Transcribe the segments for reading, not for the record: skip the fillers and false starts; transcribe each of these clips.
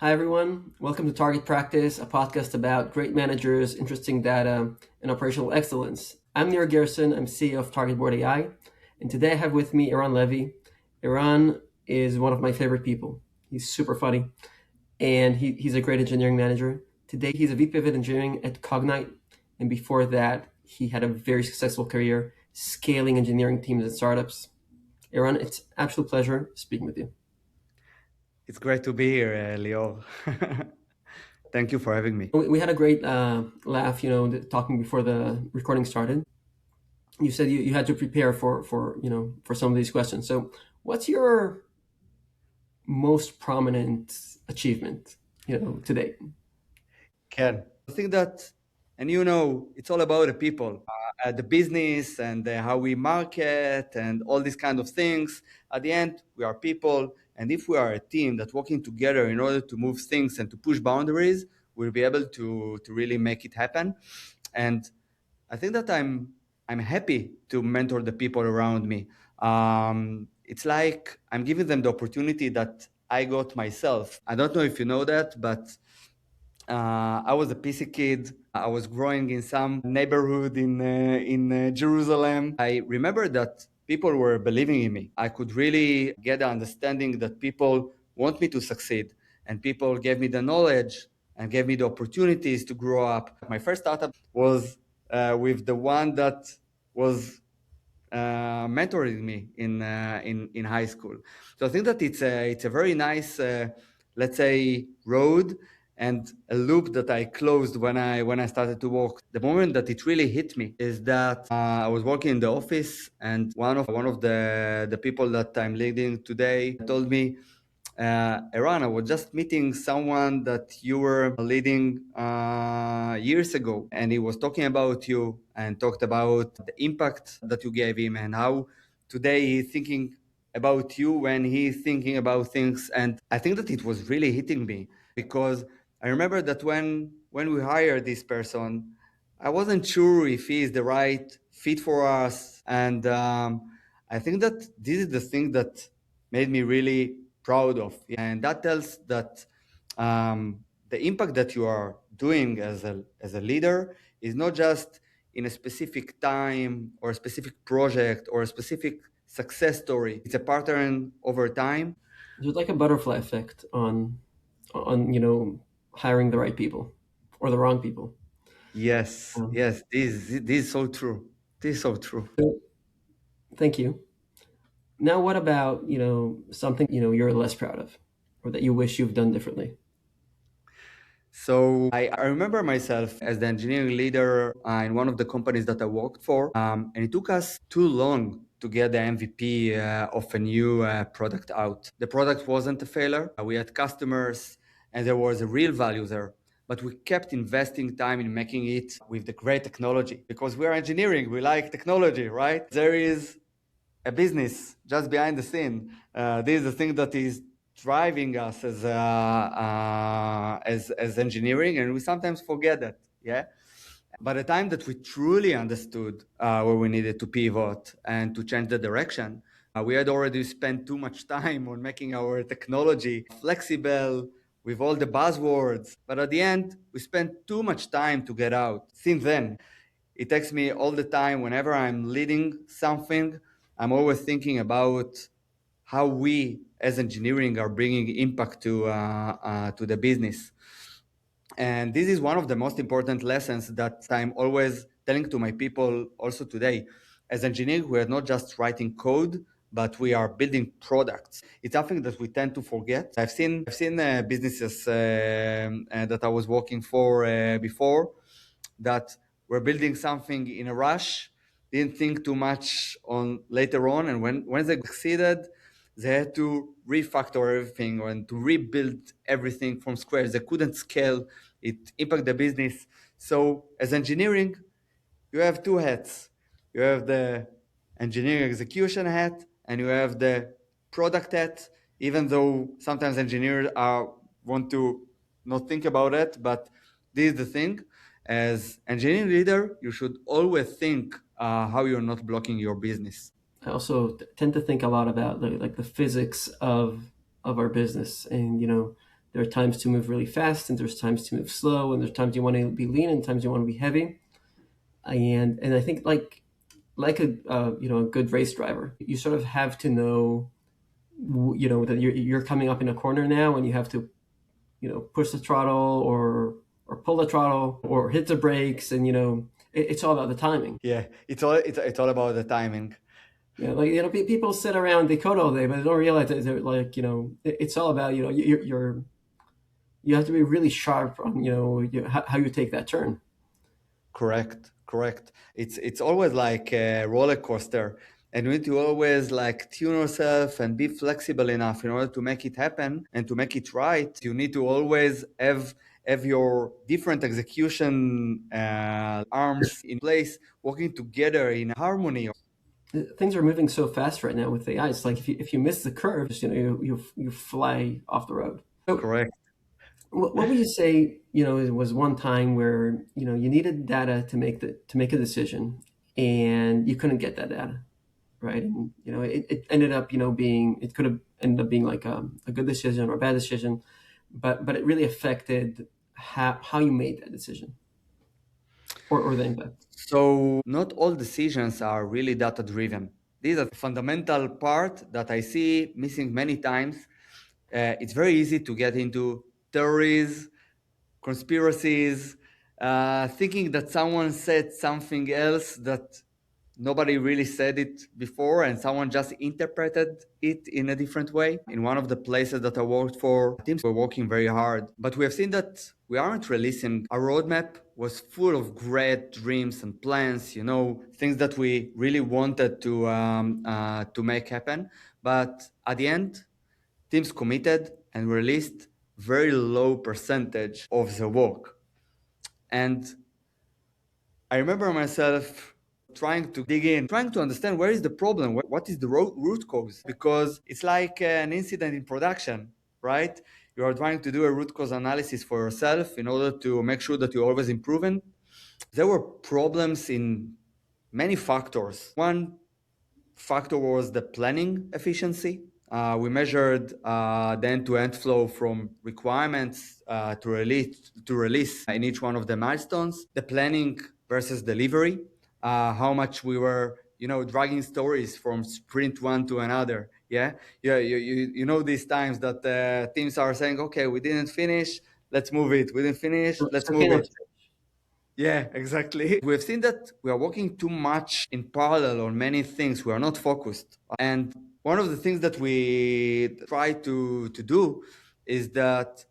Hi, everyone. Welcome to Target Practice, a podcast about great managers, interesting data, and operational excellence. I'm Nir Gerson. I'm CEO of Target Board AI. And today I have with me Eran Levy. Eran is one of my favorite people. He's super funny, and he's a great engineering manager. Today, he's a VP of Engineering at Cognyte. And before that, he had a very successful career scaling engineering teams at startups. Eran, it's an absolute pleasure speaking with you. It's great to be here, Lior. Thank you for having me. We had a great laugh, talking before the recording started. You said you had to prepare for some of these questions. So, what's your most prominent achievement, to date? Ken, I think that, and it's all about the people, the business, and how we market, and all these kind of things. At the end, we are people, and if we are a team that's working together in order to move things and to push boundaries, we'll be able to really make it happen. And I think that I'm happy to mentor the people around me. It's like I'm giving them the opportunity that I got myself. I don't know if you know that, but I was a PC kid. I was growing in some neighborhood in Jerusalem. I remember that people were believing in me. I could really get the understanding that people want me to succeed, and people gave me the knowledge and gave me the opportunities to grow up. My first startup was with the one that was mentoring me in high school. So I think that it's a very nice, let's say, road and a loop that I closed when I started to work. The moment that it really hit me is that I was working in the office, and one of the people that I'm leading today told me, Eran, I was just meeting someone that you were leading years ago, and he was talking about you and talked about the impact that you gave him and how today he's thinking about you when he's thinking about things. And I think that it was really hitting me because I remember that when we hired this person, I wasn't sure if he is the right fit for us. And I think that this is the thing that made me really proud of. And that tells that the impact that you are doing as a leader is not just in a specific time or a specific project or a specific success story. It's a pattern over time. There's like a butterfly effect on hiring the right people or the wrong people. Yes, Um, yes, this is so true. This is so true. so thank you. Now, what about something you're less proud of, or that you wish you've done differently? So I remember myself as the engineering leader in one of the companies that I worked for, and it took us too long to get the MVP of a new product out. The product wasn't a failure. We had customers, and there was a real value there. But we kept investing time in making it with the great technology because we are engineering. We like technology, right? There is a business just behind the scene. This is the thing that is driving us as engineering, and we sometimes forget that. Yeah. By the time that we truly understood where we needed to pivot and to change the direction, we had already spent too much time on making our technology flexible with all the buzzwords. But at the end, we spent too much time to get out. Since then, it takes me all the time whenever I'm leading something. I'm always thinking about how we as engineering are bringing impact to the business. And this is one of the most important lessons that I'm always telling to my people also today. As engineers, we are not just writing code, but we are building products. It's something that we tend to forget. I've seen businesses that I was working for before that were building something in a rush, didn't think too much on later on, and when they succeeded, they had to refactor everything and to rebuild everything from scratch. They couldn't scale it, impact the business. So as engineering, you have two hats. You have the engineering execution hat and you have the product hat, even though sometimes engineers want to not think about it, but this is the thing. As engineering leader, you should always think how you're not blocking your business. I also tend to think a lot about like the physics of our business, and There are times to move really fast, and there's times to move slow, and there's times you want to be lean, and times you want to be heavy. And I think like a a good race driver, you sort of have to know that you're coming up in a corner now, and you have to push the throttle or pull the throttle or hit the brakes, and it's all about the timing. Yeah, it's all about the timing. People sit around, they code all day, but they don't realize that they're like it's all about you have to be really sharp on how you take that turn. Correct, correct. It's always like a roller coaster, and we need to always like tune ourselves and be flexible enough in order to make it happen and to make it right. You need to always have your different execution arms in place, working together in harmony. Things are moving so fast right now with AI. It's like if you miss the curve, just, you fly off the road. So Correct. what would you say, it was one time where, you needed data to make a decision, and you couldn't get that data, right? And, it ended up, it could have ended up being like a good decision or a bad decision, but it really affected how you made that decision or the impact. So not all decisions are really data driven. These are the fundamental part that I see missing many times. It's very easy to get into theories, conspiracies, thinking that someone said something else that nobody really said it before and someone just interpreted it in a different way. In one of the places that I worked for, teams were working very hard, but we have seen that we aren't releasing. Our roadmap was full of great dreams and plans, things that we really wanted to make happen. But at the end, teams committed and released very low percentage of the work. And I remember myself trying to dig in, trying to understand where is the problem, what is the root cause, because it's like an incident in production, right? You are trying to do a root cause analysis for yourself in order to make sure that you're always improving. There were problems in many factors. One factor was the planning efficiency. We measured the end-to-end flow from requirements to release in each one of the milestones. The planning versus delivery, how much we were, dragging stories from sprint one to another. Yeah, yeah. You know these times that teams are saying, okay, we didn't finish, let's move it. We didn't finish, let's So move cleanup. it. Yeah, exactly. We've seen that we are working too much in parallel on many things. We are not focused. And one of the things that we try to do is that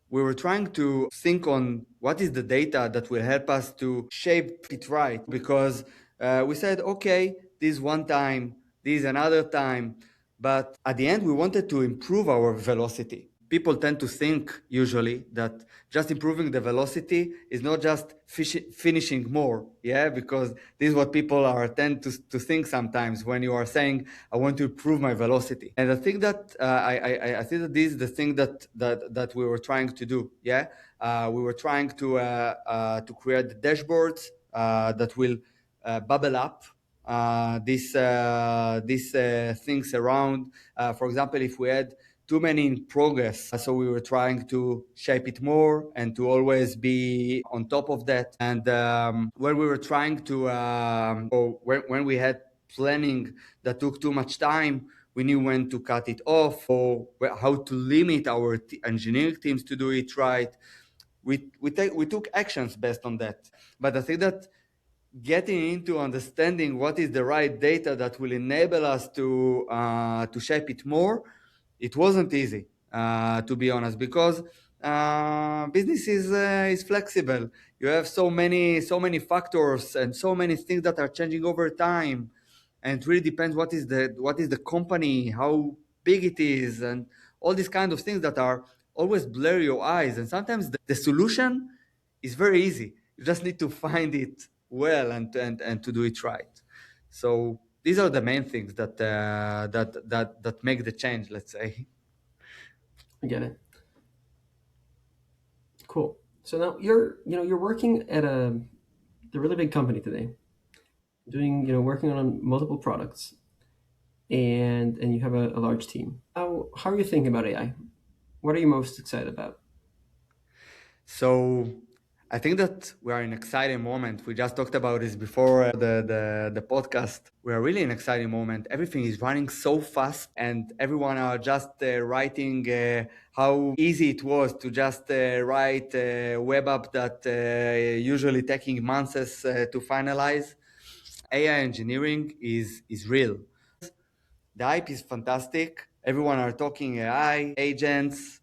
we were trying to think on what is the data that will help us to shape it right. Because we said, okay, this one time, this another time. But at the end, we wanted to improve our velocity. People tend to think usually that just improving the velocity is not just finishing more. Yeah, because this is what people are tend to think sometimes when you are saying, I want to improve my velocity. And I think that I think that this is the thing that we were trying to do. Yeah, we were trying to create the dashboards that will bubble up these things around. For example, if we had too many in progress, so we were trying to shape it more and to always be on top of that. And when we were trying to, or when we had planning that took too much time, we knew when to cut it off or how to limit our engineering teams to do it right. We took actions based on that. But I think that getting into understanding what is the right data that will enable us to shape it more, it wasn't easy, to be honest, because business is flexible. You have so many factors and so many things that are changing over time, and it really depends what is the company, how big it is, and all these kind of things that are always blur your eyes. And sometimes the solution is very easy. You just need to find it well and to do it right. So these are the main things that make the change, let's say. I get it. Cool. So now you're working at the really big company today, doing working on multiple products, and you have a large team. How are you thinking about AI? What are you most excited about? So I think that we are in an exciting moment. We just talked about this before the podcast. We are really in an exciting moment. Everything is running so fast, and everyone are just writing how easy it was to just write a web app that usually taking months to finalize. AI engineering is real. The hype is fantastic. Everyone are talking AI, agents,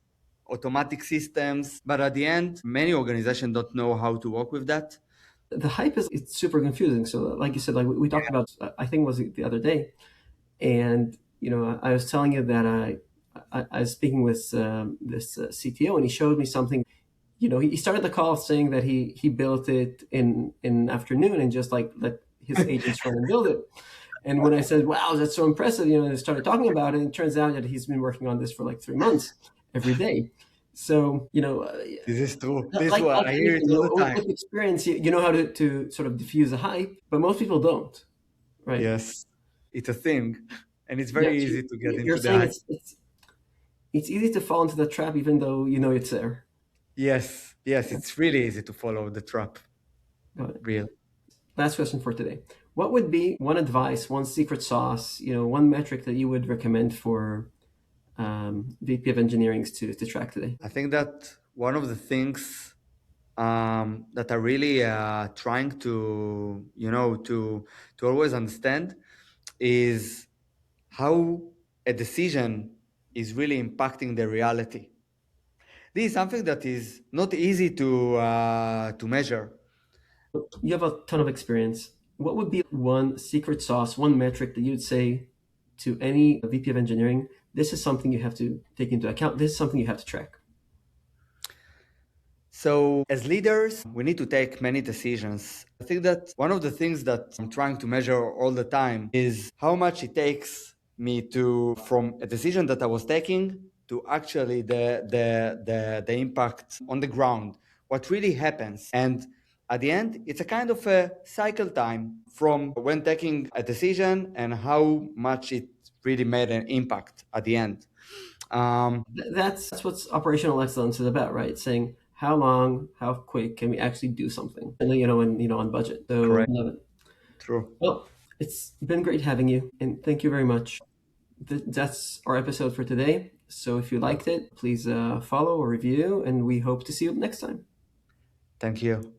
automatic systems, but at the end, many organizations don't know how to work with that. The hype is it's super confusing. So, like you said, like we talked about, I think it was the other day, and I was telling you that I was speaking with this CTO, and he showed me something. He started the call saying that he built it in an afternoon and just like let his agents run and build it. And when I said, "Wow, that's so impressive," they started talking about it. And it turns out that he's been working on this for like 3 months every day. So, This is true. This like one, I hear it anything, all the time. with experience, you know how to sort of diffuse a hype, but most people don't, right? Yes, it's a thing, and it's Yeah, very so easy to get you're into the saying hype. it's easy to fall into the trap, even though you know it's there. Yes, yes, it's really easy to follow the trap. Got it. Real. Last question for today. What would be one advice, one secret sauce, one metric that you would recommend for VP of engineering to track today? I think that one of the things that I really trying to, to always understand is how a decision is really impacting the reality. This is something that is not easy to measure. You have a ton of experience. What would be one secret sauce, one metric that you'd say to any VP of engineering? This is something you have to take into account. This is something you have to track. So, as leaders, we need to take many decisions. I think that one of the things that I'm trying to measure all the time is how much it takes me to, from a decision that I was taking, to actually the impact on the ground, what really happens. And at the end, it's a kind of a cycle time from when taking a decision and how much it really made an impact at the end. That's what's operational excellence is about, right? Saying how long, how quick can we actually do something, and on budget. So Correct. love it. True. Well, it's been great having you, and thank you very much. That's our episode for today. So if you liked it, please follow or review, and we hope to see you next time. Thank you.